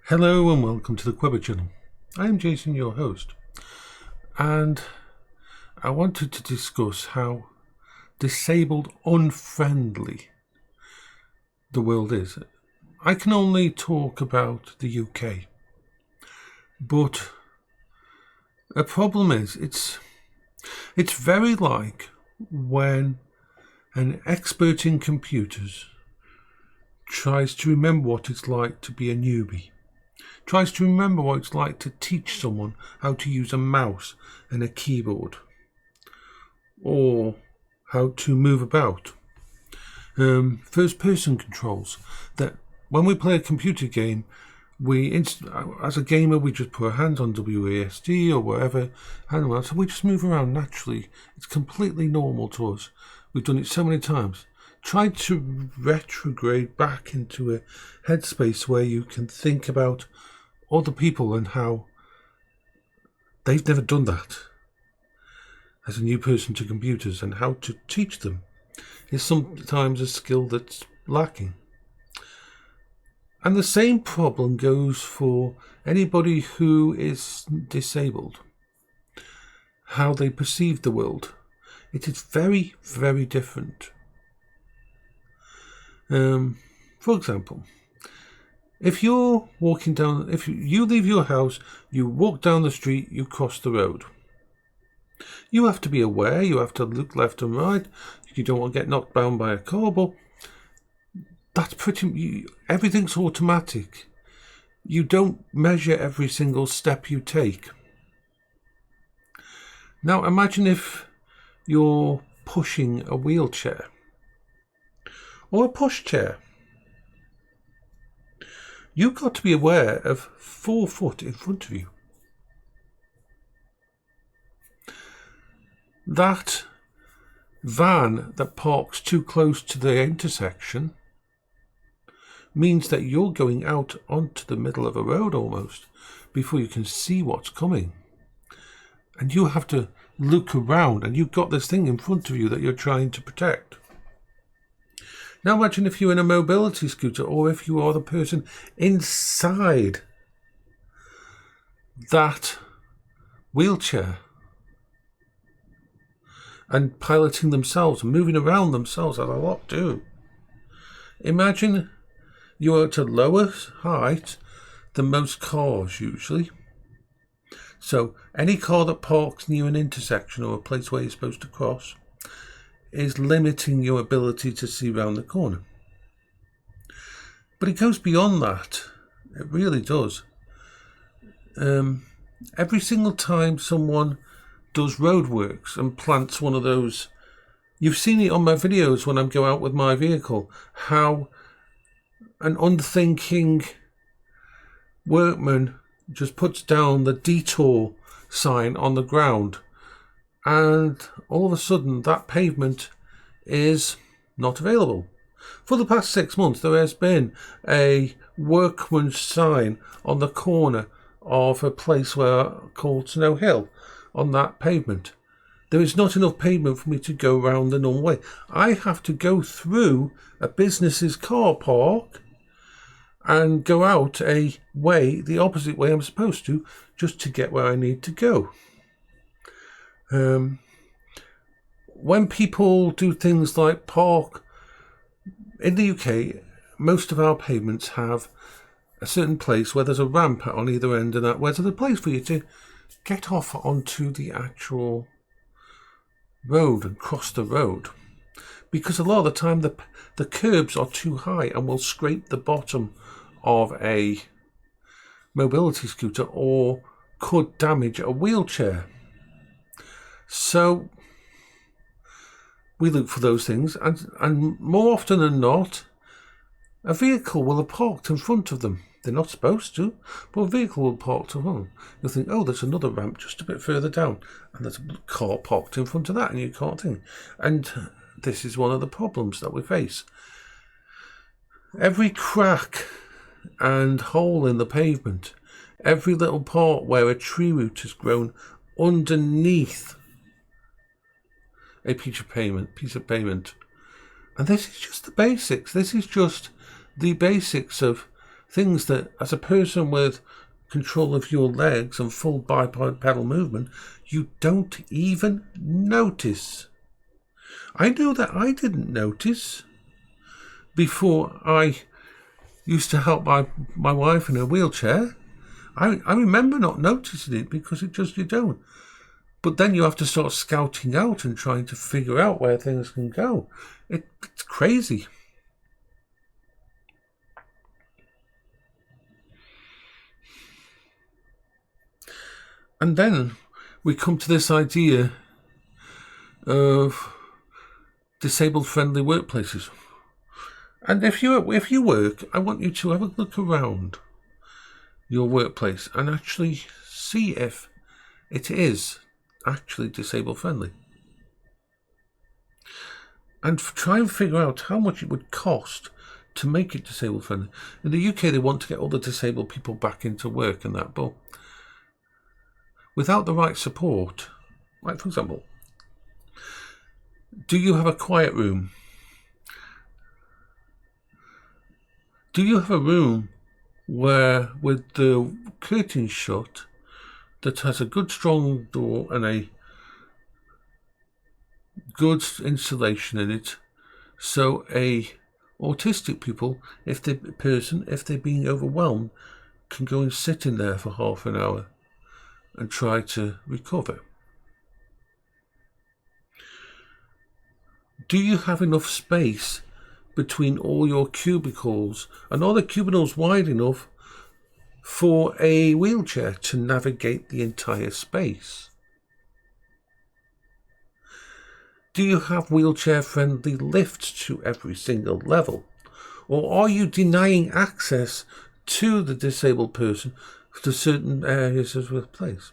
Hello and welcome to the Quibber channel. I am Jason, your host, and I wanted to discuss how disabled unfriendly the world is. I can only talk about the UK, but a problem is it's very like when an expert in computers tries to remember what it's like to be a newbie. Tries to remember what it's like to teach someone how to use a mouse and a keyboard, or how to move about. First person controls, that when we play a computer game, as a gamer, we just put our hands on WASD or whatever, so we just move around naturally. It's completely normal to us. We've done it so many times. Try to retrograde back into a headspace where you can think about other people and how they've never done that as a new person to computers, and how to teach them is sometimes a skill that's lacking. And the same problem goes for anybody who is disabled. How they perceive the world. It is very, very different. For example, if you leave your house, you walk down the street, you cross the road. You have to be aware, you have to look left and right, you don't want to get knocked down by a car, but that's everything's automatic. You don't measure every single step you take. Now imagine if you're pushing a wheelchair or a pushchair. You've got to be aware of 4 foot in front of you. That van that parks too close to the intersection means that you're going out onto the middle of a road almost before you can see what's coming. And you have to look around, and you've got this thing in front of you that you're trying to protect. Now imagine if you're in a mobility scooter, or if you are the person inside that wheelchair and piloting themselves, moving around themselves, as a lot do. Imagine you are at a lower height than most cars usually. So any car that parks near an intersection or a place where you're supposed to cross is limiting your ability to see round the corner. But it goes beyond that. It really does. Every single time someone does roadworks and plants one of those, you've seen it on my videos when I go out with my vehicle, how an unthinking workman just puts down the detour sign on the ground, and all of a sudden that pavement is not available. For the past 6 months there has been a workman's sign on the corner of a place called Snow Hill on that pavement. There is not enough pavement for me to go round the normal way. I have to go through a business's car park and go out a way, the opposite way I'm supposed to, just to get where I need to go. When people do things like park, in the UK, most of our pavements have a certain place where there's a ramp on either end, and that where there's a place for you to get off onto the actual road and cross the road. Because a lot of the time the curbs are too high and will scrape the bottom of a mobility scooter or could damage a wheelchair. So we look for those things, and more often than not, a vehicle will have parked in front of them. They're not supposed to, but a vehicle will park to home. You'll think, oh, there's another ramp just a bit further down, and there's a car parked in front of that, and you can't think. And this is one of the problems that we face. Every crack and hole in the pavement, every little part where a tree root has grown underneath a piece of pavement. And this is just the basics. This is just the basics of things that, as a person with control of your legs and full bipedal movement, you don't even notice. I know that I didn't notice before I used to help my wife in her wheelchair. I remember not noticing it because you don't. But then you have to start scouting out and trying to figure out where things can go. It's crazy. And then we come to this idea of disabled-friendly workplaces. And if you work, I want you to have a look around your workplace and actually see if it is actually disabled-friendly. And try and figure out how much it would cost to make it disabled-friendly. In the UK, they want to get all the disabled people back into work and that, but without the right support, like for example, do you have a quiet room? Do you have a room where, with the curtains shut, that has a good strong door and a good insulation in it, so autistic people, if they're being overwhelmed, can go and sit in there for half an hour and try to recover? Do you have enough space between all your cubicles, and are the cubicles wide enough for a wheelchair to navigate the entire space? Do you have wheelchair-friendly lifts to every single level? Or are you denying access to the disabled person to certain areas of the place?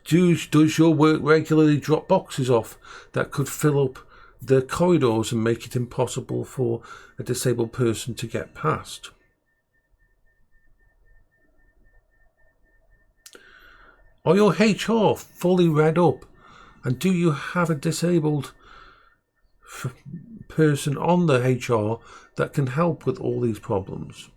Does your work regularly drop boxes off that could fill up the corridors and make it impossible for a disabled person to get past? Are your HR fully read up? And do you have a disabled person on the HR that can help with all these problems?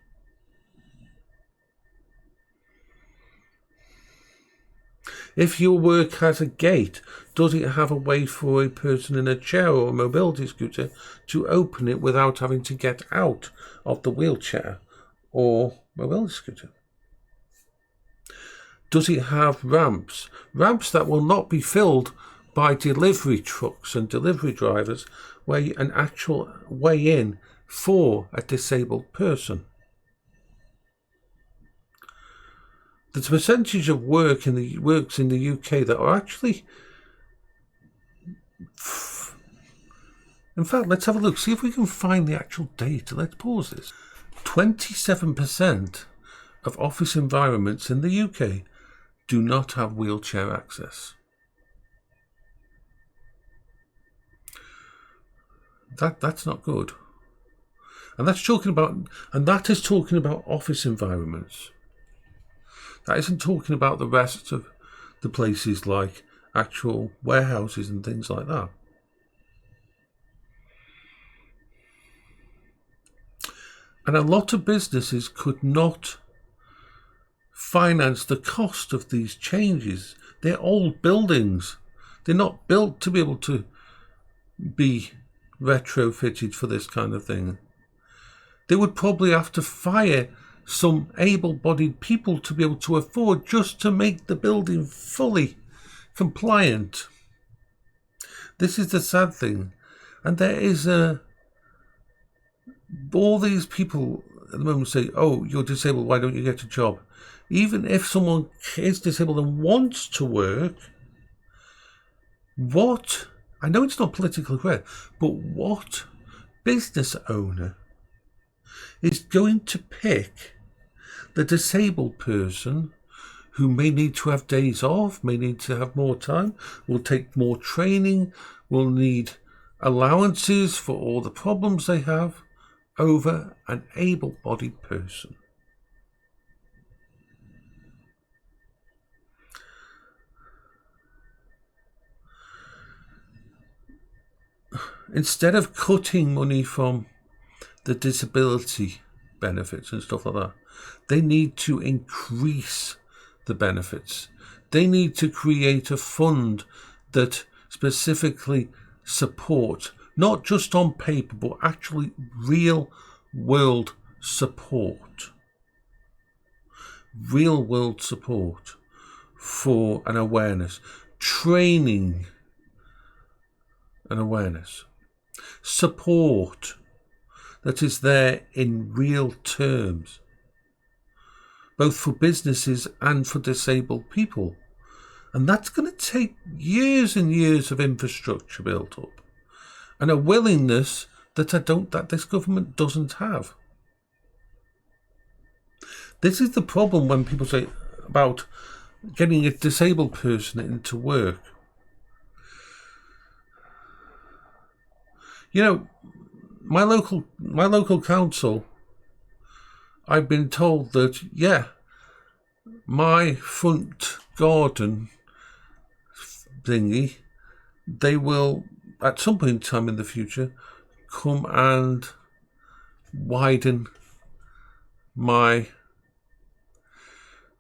If your work has a gate, does it have a way for a person in a chair or a mobility scooter to open it without having to get out of the wheelchair or mobility scooter? Does it have ramps? Ramps that will not be filled by delivery trucks and delivery drivers, where an actual way in for a disabled person. The percentage of works in the UK that are actually... In fact, let's have a look, see if we can find the actual data. Let's pause this. 27% of office environments in the UK do not have wheelchair access. That's not good. And that is talking about office environments. That isn't talking about the rest of the places like actual warehouses and things like that. And a lot of businesses could not finance the cost of these changes. They're old buildings. They're not built to be able to be retrofitted for this kind of thing. They would probably have to fire some able-bodied people to be able to afford just to make the building fully compliant. This is the sad thing. And there is all these people at the moment say, oh, you're disabled, why don't you get a job? Even if someone is disabled and wants to work, I know it's not politically correct, but what business owner is going to pick the disabled person who may need to have days off, may need to have more time, will take more training, will need allowances for all the problems they have, over an able-bodied person? instead of cutting money from the disability benefits and stuff like that, they need to increase the benefits. They need to create a fund that specifically supports, not just on paper, but actually real world support. Real world support for an awareness, training and awareness, support that is there in real terms, both for businesses and for disabled people. And that's going to take years and years of infrastructure built up, and a willingness that this government doesn't have. This is the problem when people say about getting a disabled person into work. You know, my local council, I've been told that, yeah, my front garden thingy, they will, at some point in time in the future, come and widen my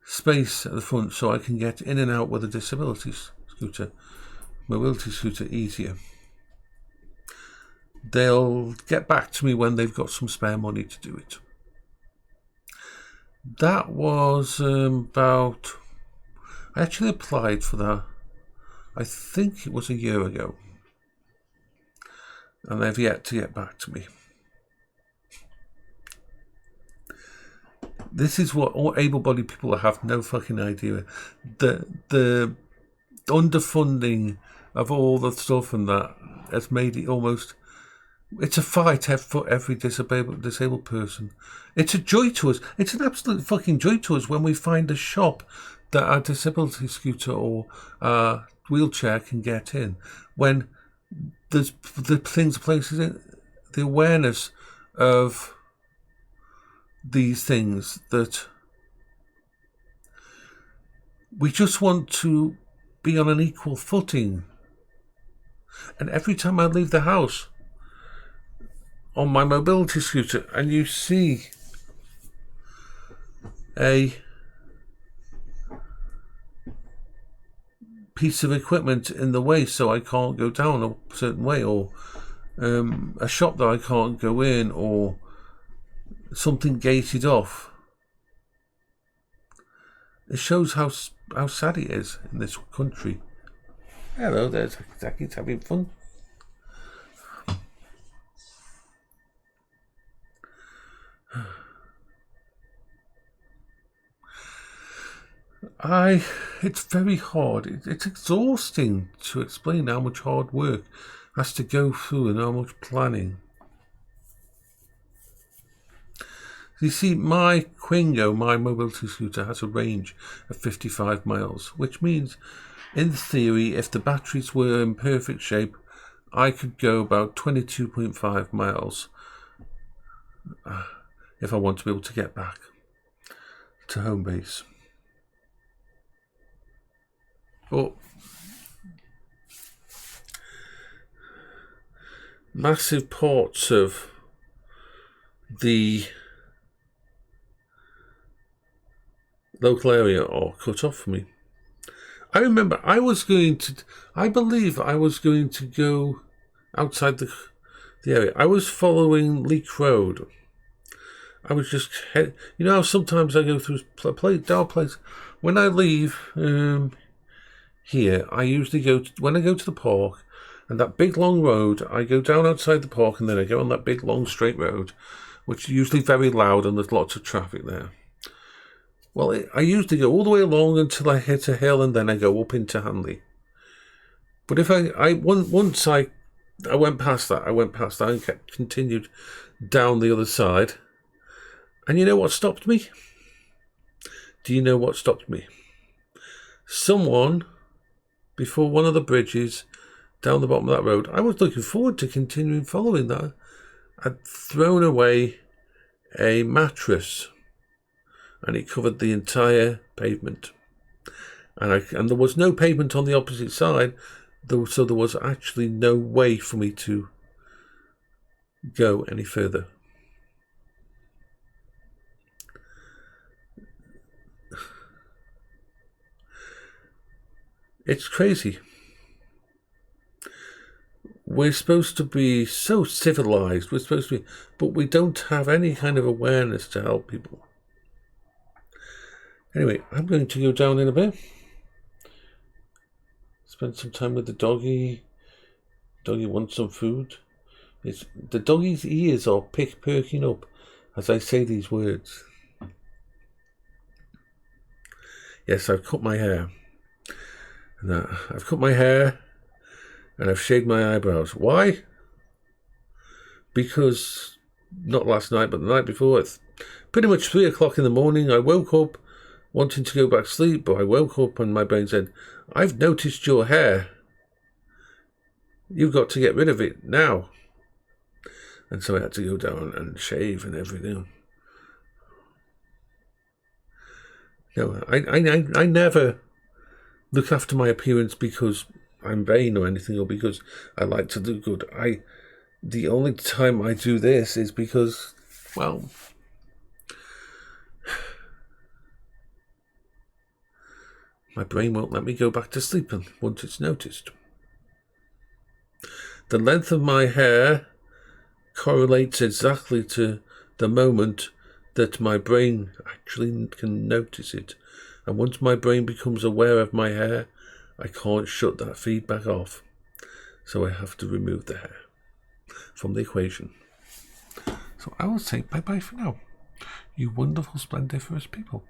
space at the front so I can get in and out with a mobility scooter easier. They'll get back to me when they've got some spare money to do it. That was I actually applied for that, I think it was a year ago, and they've yet to get back to me. This is what all able-bodied people have no fucking idea. The underfunding of all the stuff and that has made it almost... It's a fight for every disabled person. It's a joy to us. It's an absolute fucking joy to us when we find a shop that a disability scooter or a wheelchair can get in. When there's places in the awareness of these things that we just want to be on an equal footing. And every time I leave the house on my mobility scooter and you see a piece of equipment in the way so I can't go down a certain way, or a shop that I can't go in, or something gated off, it shows how sad it is in this country. Hello, there's Zaki's having fun. It's very hard. It's exhausting to explain how much hard work has to go through and how much planning. You see, my Quingo, my mobility scooter, has a range of 55 miles, which means, in theory, if the batteries were in perfect shape, I could go about 22.5 miles if I want to be able to get back to home base. But massive parts of the local area are cut off for me. I remember I believe I was going to go outside the area. I was following Leek Road. I was just, how sometimes I go through a dark place. When I leave here, I usually when I go to the park, and that big long road, I go down outside the park and then I go on that big long straight road, which is usually very loud and there's lots of traffic there. Well, I usually go all the way along until I hit a hill and then I go up into Hanley. But if once I went past that, and continued down the other side. And you know what stopped me? Do you know what stopped me? Someone, before one of the bridges down the bottom of that road, I was looking forward to continuing following that, had thrown away a mattress and it covered the entire pavement. And there was no pavement on the opposite side, so there was actually no way for me to go any further. It's crazy. We're supposed to be so civilized, but we don't have any kind of awareness to help people. Anyway, I'm going to go down in a bit. Spend some time with the doggy. Doggy wants some food. The doggy's ears are perking up as I say these words. Yes, I've cut my hair. I've cut my hair and I've shaved my eyebrows. Why? Because, not last night, but the night before, it's pretty much 3 o'clock in the morning. I woke up wanting to go back to sleep, but I woke up and my brain said, I've noticed your hair. You've got to get rid of it now. And so I had to go down and shave and everything. No, I never look after my appearance because I'm vain or anything, or because I like to look good. The only time I do this is because, well, my brain won't let me go back to sleep once it's noticed. The length of my hair correlates exactly to the moment that my brain actually can notice it. And once my brain becomes aware of my hair, I can't shut that feedback off. So I have to remove the hair from the equation. So I will say bye-bye for now, you wonderful, splendiferous people.